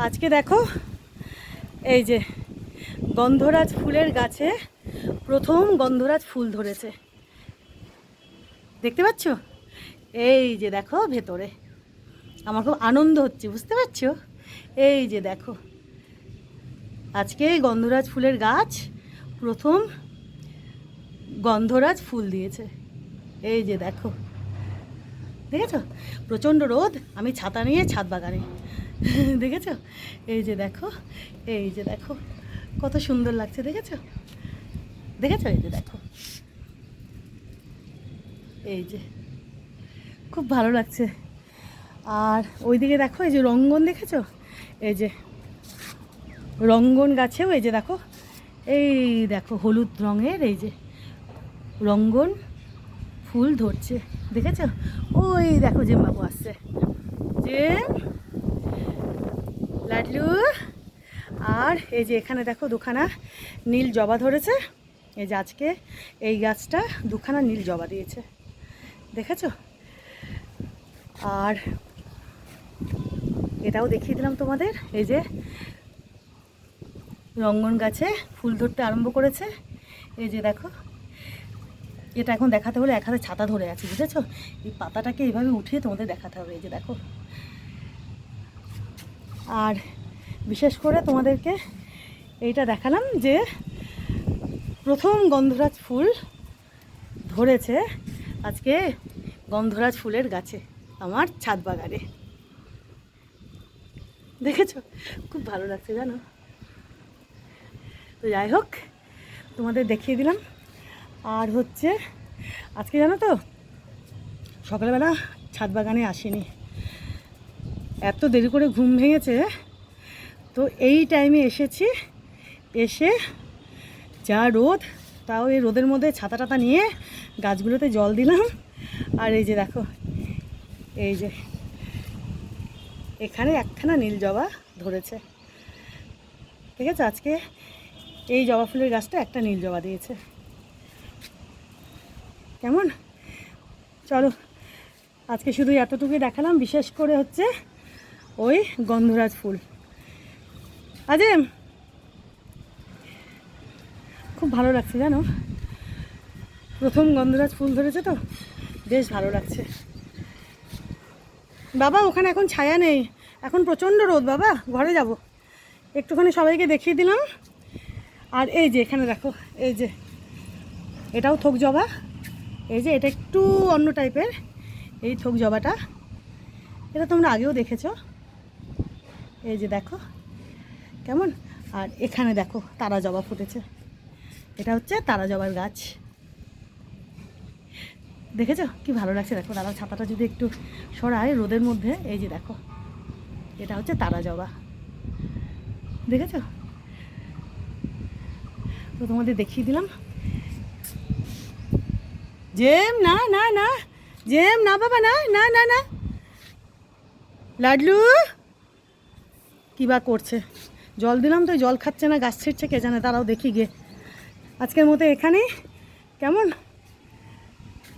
আজকে দেখো এই যে গন্ধরাজ ফুলের গাছে প্রথম গন্ধরাজ ফুল ধরেছে, দেখতে পাচ্ছ? এই যে দেখো ভেতরে, আমার খুব আনন্দ হচ্ছে, বুঝতে পারছো? এই যে দেখো আজকে গন্ধরাজ ফুলের গাছ প্রথম গন্ধরাজ ফুল দিয়েছে। এই যে দেখো, দেখেছো? প্রচণ্ড রোদ, আমি ছাতা নিয়ে ছাদ বাগানে, দেখেছো? এই যে দেখো, এই যে দেখো কত সুন্দর লাগছে, দেখেছো? দেখেছো? এই যে দেখো, এই যে খুব ভালো লাগছে। আর ওইদিকে দেখো, এই যে রঙ্গন, দেখেছো? এই যে রঙ্গন গাছেও এই যে দেখো, এই দেখো হলুদ রঙের এই যে রঙ্গন ফুল ধরছে, দেখেছো? ওই দেখো জেম বাবু আসছে, জেম, লাডলু। আর এই যে এখানে দেখো দুখানা নীল জবা ধরেছে, এই যে আজকে এই গাছটা দুখানা নীল জবা দিয়েছে, দেখেছো? আর এটাও দেখিয়ে দিলাম তোমাদের, এই যে রঙ্গন গাছে ফুল ধরতে আরম্ভ করেছে, এই যে দেখো। এটা এখন দেখাতে হলে এক হাতে ছাতা ধরে আছে, বুঝেছো? এই পাতাটাকে এইভাবে উঠিয়ে তোমাদের দেখাতে হবে, এই যে দেখো। আর বিশেষ করে তোমাদেরকে এইটা দেখালাম যে প্রথম গন্ধরাজ ফুল ধরেছে আজকে গন্ধরাজ ফুলের গাছে আমার ছাদ বাগানে, দেখেছো? খুব ভালো লাগছে, জানো? তো যাই হোক, তোমাদের দেখিয়ে দিলাম। আর হচ্ছে আজকে জানো তো সকালবেলা ছাদ বাগানে আসিনি, এত দেরি করে ঘুম ভেঙেছে, তো এই টাইমে এসেছি। এসে যা রোদ, তাও এই রোদের মধ্যে ছাতা টাতা নিয়ে গাছগুলোতে জল দিলাম। আর এই যে দেখো, এই যে এখানে একখানা নীল জবা ধরেছে, ঠিক আছে? আজকে এই জবা ফুলের গাছটা একটা নীল জবা দিয়েছে, কেমন? চলো আজকে শুধু এতটুকুই দেখালাম, বিশেষ করে হচ্ছে ওই গন্ধরাজ ফুল। আজে খুব ভালো লাগছে, জানো? প্রথম গন্ধরাজ ফুল ধরেছে তো বেশ ভালো লাগছে। বাবা ওখানে এখন ছায়া নেই, এখন প্রচণ্ড রোদ, বাবা ঘরে যাব। একটুখানি সবাইকে দেখিয়ে দিলাম। আর এই যে এখানে দেখো, এই যে এটাও থোক জবা, এই যে এটা একটু অন্য টাইপের, এই থোক জবাটা, এটা তোমরা আগেও দেখেছো, এই যে দেখো কেমন। আর এখানে দেখো তারা জবা ফুটেছে, এটা হচ্ছে তারা জবার গাছ, দেখেছো? কি ভালো লাগছে, দেখো দাদা ছাতাটা যদি একটু সরায় রোদের মধ্যে, এই যে দেখো এটা হচ্ছে তারা জবা, দেখেছো? তো তোমাদের দেখিয়ে দিলাম। জেম না না না, জেম না বাবা, না না না না, লাডলু কী বা করছে, জল দিলাম তো জল খাচ্ছে না, গাছ ছিঁড়ছে, কে জানে, তারাও দেখি গিয়ে। আজকের মতো এখানেই, কেমন?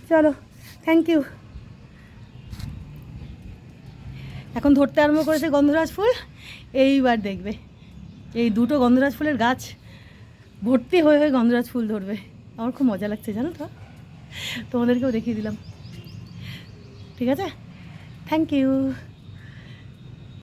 চলো, থ্যাংক ইউ। এখন ধরতে আরম্ভ করেছে গন্ধরাজ ফুল, এইবার দেখবে এই দুটো গন্ধরাজ ফুলের গাছ ভর্তি হয়ে হয়ে গন্ধরাজ ফুল ধরবে, আমার খুব মজা লাগছে, জানো তো? তোমাদেরকেও দেখিয়ে দিলাম, ঠিক আছে? Thank you.